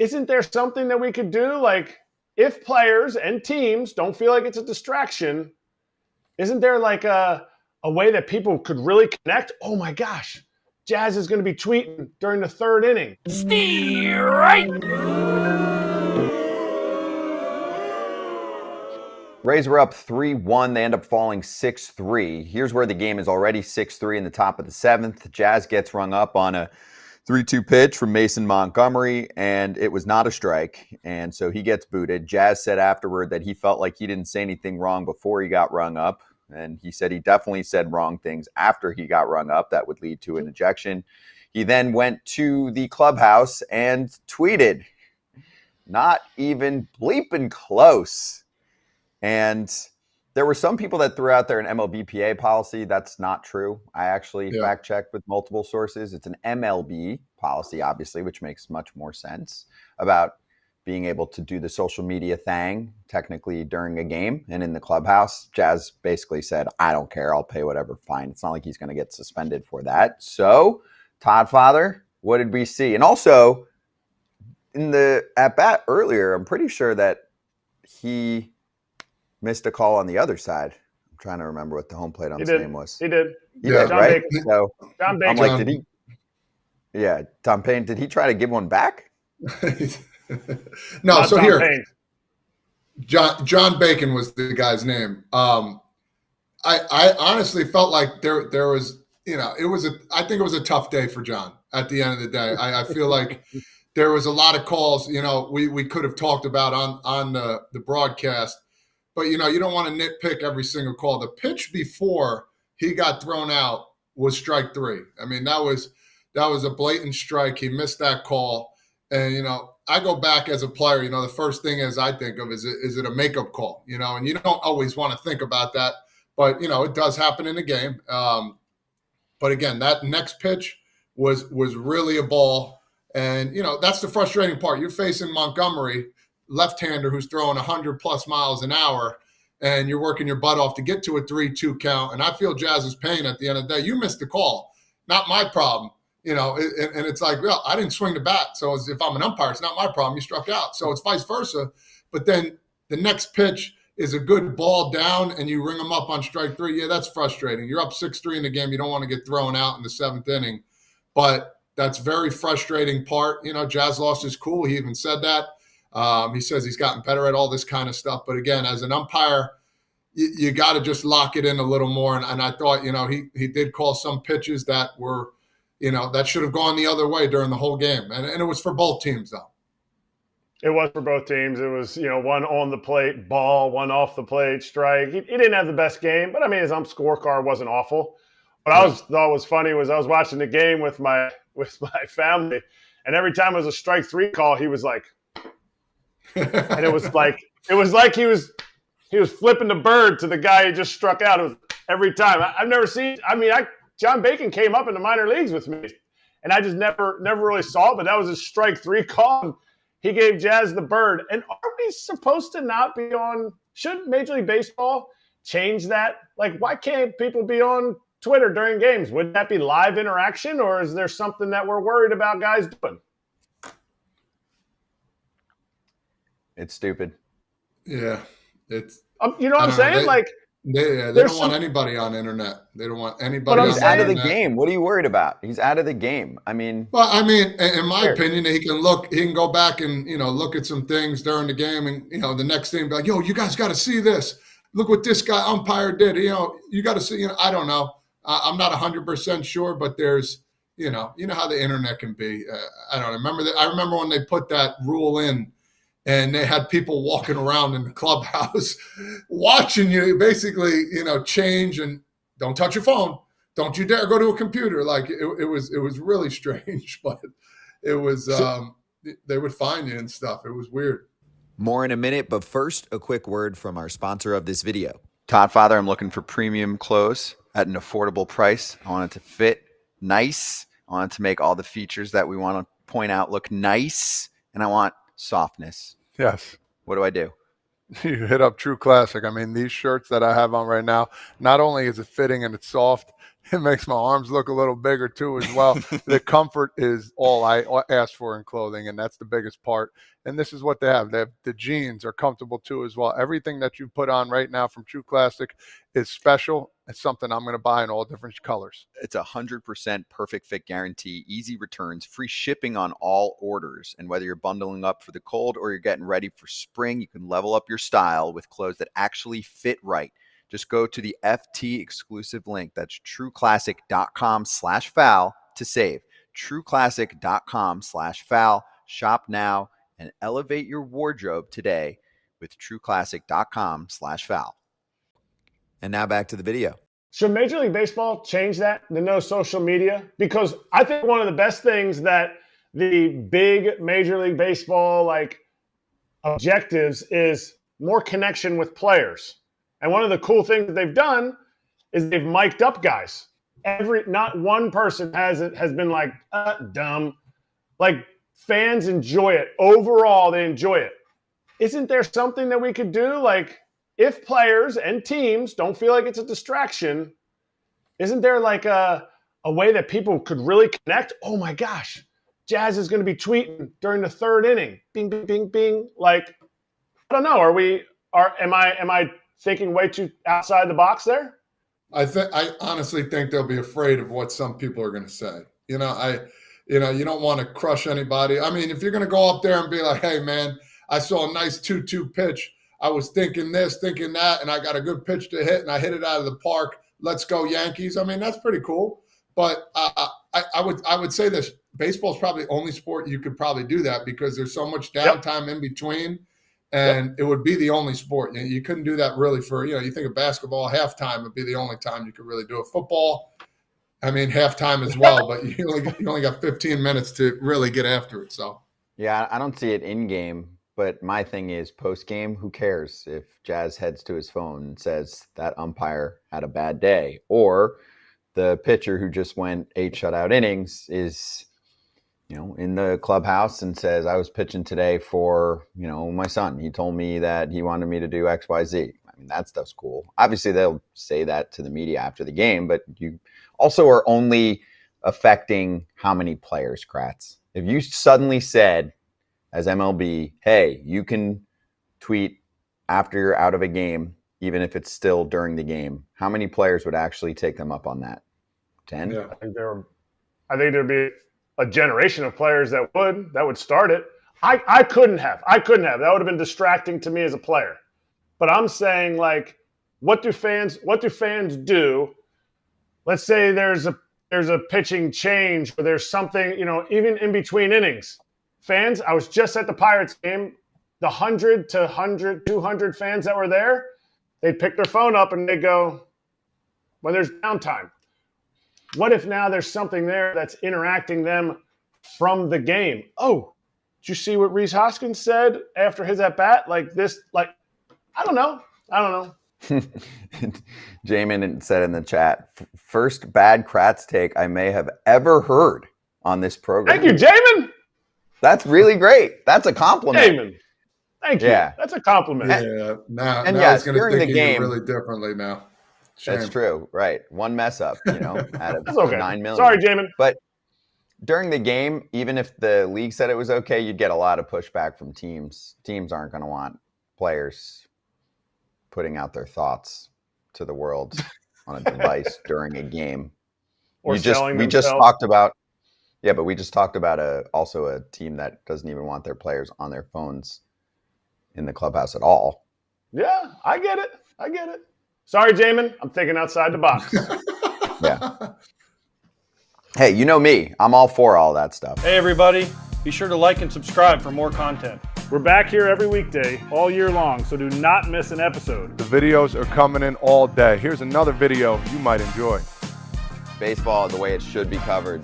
isn't there something that we could do? Like, if players and teams don't feel like it's a distraction, isn't there like a way that people could really connect? Oh my gosh, Jazz is going to be tweeting during the third inning. Steer right. Rays were up 3-1. They end up falling 6-3. Here's where the game is already 6-3 in the top of the seventh. Jazz gets rung up on a 3-2 pitch from Mason Montgomery, and it was not a strike, and so he gets booted. Jazz said afterward that he felt like he didn't say anything wrong before he got rung up, and he said he definitely said wrong things after he got rung up that would lead to an ejection. He then went to the clubhouse and tweeted, "Not even bleeping close." And there were some people that threw out there an MLBPA policy. That's not true. I actually fact-checked with multiple sources. It's an MLB policy, obviously, which makes much more sense about being able to do the social media thing technically during a game and in the clubhouse. Jazz basically said, I don't care. I'll pay whatever fine. It's not like he's going to get suspended for that. So, Todd Father, what did we see? And also, in the at-bat earlier, I'm pretty sure that he missed a call on the other side. I'm trying to remember what the home plate ump's name was. He did. He did, John right? Bacon. So John Bacon. I'm like, did he? Yeah, Tom Payne. Did he try to give one back? No. Not So Tom here, Payne. John Bacon was the guy's name. I honestly felt like there was, I think it was a tough day for John at the end of the day. I feel like there was a lot of calls, we could have talked about on the broadcast, but you don't want to nitpick every single call. The pitch before he got thrown out was strike three. I mean, that was a blatant strike. He missed that call. And, I go back as a player, the first thing as I think of is it a makeup call, and you don't always want to think about that, but, it does happen in the game. But again, that next pitch was really a ball. And, that's the frustrating part. You're facing Montgomery, left-hander who's throwing 100+ miles an hour, and you're working your butt off to get to a 3-2 count. And I feel Jazz's pain at the end of the day. You missed the call. Not my problem. And it's like, well, I didn't swing the bat. So if I'm an umpire, it's not my problem. You struck out. So it's vice versa. But then the next pitch is a good ball down and you ring them up on strike three. Yeah, that's frustrating. You're up 6-3 in the game. You don't want to get thrown out in the seventh inning. But that's very frustrating part. Jazz lost his cool. He even said that. He says he's gotten better at all this kind of stuff. But again, as an umpire, you got to just lock it in a little more. And I thought, he did call some pitches that were, that should have gone the other way during the whole game. And it was for both teams, though. It was for both teams. It was, one on the plate, ball, one off the plate, strike. He didn't have the best game, but I mean, his ump scorecard wasn't awful. What I thought was funny was I was watching the game with my family, and every time it was a strike three call, he was like, and it was like he was flipping the bird to the guy he just struck out. It was every time. I've never seen. I mean, John Bacon came up in the minor leagues with me, and I just never really saw it. But that was a strike three call. He gave Jazz the bird. And are we supposed to not be on? Should Major League Baseball change that? Like, why can't people be on Twitter during games? Would that be live interaction, or is there something that we're worried about guys doing? It's stupid. Yeah, it's. You know what I'm saying? They don't want anybody on the internet. They don't want anybody. But he's out of the game. What are you worried about? He's out of the game. I mean, in my opinion, he can go back and look at some things during the game, and the next thing be like, yo, you guys got to see this. Look what this guy umpire did. You got to see. I don't know. I'm not 100% sure, but there's, you know how the internet can be. I don't remember that. I remember when they put that rule in, and they had people walking around in the clubhouse watching you basically, change and don't touch your phone. Don't you dare go to a computer. Like it was really strange, but it was, they would find you and stuff. It was weird. More in a minute, but first, a quick word from our sponsor of this video. Todd Father, I'm looking for premium clothes at an affordable price. I want it to fit nice. I want it to make all the features that we want to point out look nice. And I want softness. Yes. What do I do? You hit up True Classic. I mean, these shirts that I have on right now, not only is it fitting and it's soft, It makes my arms look a little bigger too as well. The comfort is all I ask for in clothing, and that's the biggest part. And this is what they have. The jeans are comfortable too as well. Everything that you put on right now from True Classic is special. It's something I'm going to buy in all different colors. It's 100% perfect fit guarantee, easy returns, free shipping on all orders. And whether you're bundling up for the cold or you're getting ready for spring, you can level up your style with clothes that actually fit right. Just go to the FT exclusive link. That's trueclassic.com/foul to save. Trueclassic.com/foul. Shop now and elevate your wardrobe today with trueclassic.com/foul. And now back to the video. Should Major League Baseball change that to no social media? Because I think one of the best things that the big Major League Baseball objectives is more connection with players. And one of the cool things that they've done is they've mic'd up guys. Not one person has been like, dumb. Like, fans enjoy it. Overall, they enjoy it. Isn't there something that we could do? Like, if players and teams don't feel like it's a distraction, isn't there like a way that people could really connect? Oh my gosh, Jazz is going to be tweeting during the third inning. Bing, bing, bing, bing. Like, I don't know. Am I thinking way too outside the box there? I honestly think they'll be afraid of what some people are going to say. You don't want to crush anybody. I mean, if you're going to go up there and be like, hey, man, I saw a nice 2-2 pitch. I was thinking this, thinking that, and I got a good pitch to hit, and I hit it out of the park. Let's go Yankees. I mean, that's pretty cool. But I would say this. Baseball is probably the only sport you could probably do that because there's so much downtime in between. And it would be the only sport. You couldn't do that really for, you think of basketball, halftime would be the only time you could really do it. Football, I mean, halftime as well, but you only got 15 minutes to really get after it. So, yeah, I don't see it in game, but my thing is post game, who cares if Jazz heads to his phone and says that umpire had a bad day, or the pitcher who just went 8 shutout innings is in the clubhouse and says, I was pitching today for, my son. He told me that he wanted me to do X, Y, Z. I mean, that stuff's cool. Obviously, they'll say that to the media after the game, but you also are only affecting how many players, Kratz. If you suddenly said, as MLB, hey, you can tweet after you're out of a game, even if it's still during the game, how many players would actually take them up on that? 10? Yeah, I think there'd be a generation of players that would start it. I couldn't have. That would have been distracting to me as a player. But I'm saying, like, what do fans do? Let's say there's a pitching change or there's something, even in between innings. Fans, I was just at the Pirates game, the 100 to 200 fans that were there, they'd pick their phone up and they'd go, when there's downtime. What if now there's something there that's interacting them from the game? Oh, did you see what Rhys Hoskins said after his at-bat? Like this, I don't know. Jamin said in the chat, first bad Kratz take I may have ever heard on this program. Thank you, Jamin. That's really great. That's a compliment. Jamin. Thank you. Yeah. That's a compliment. Yeah. Now yes, it's going to during think the game really differently now. Shame. That's true. Right. One mess up, out of okay. 9 million. Sorry, Jamin. But during the game, even if the league said it was okay, you'd get a lot of pushback from teams. Teams aren't going to want players putting out their thoughts to the world on a device during a game. Or we just talked about also a team that doesn't even want their players on their phones in the clubhouse at all. Yeah, I get it. Sorry, Jamin. I'm thinking outside the box. Yeah. Hey, you know me. I'm all for all that stuff. Hey, everybody. Be sure to like and subscribe for more content. We're back here every weekday, all year long, so do not miss an episode. The videos are coming in all day. Here's another video you might enjoy. Baseball the way it should be covered.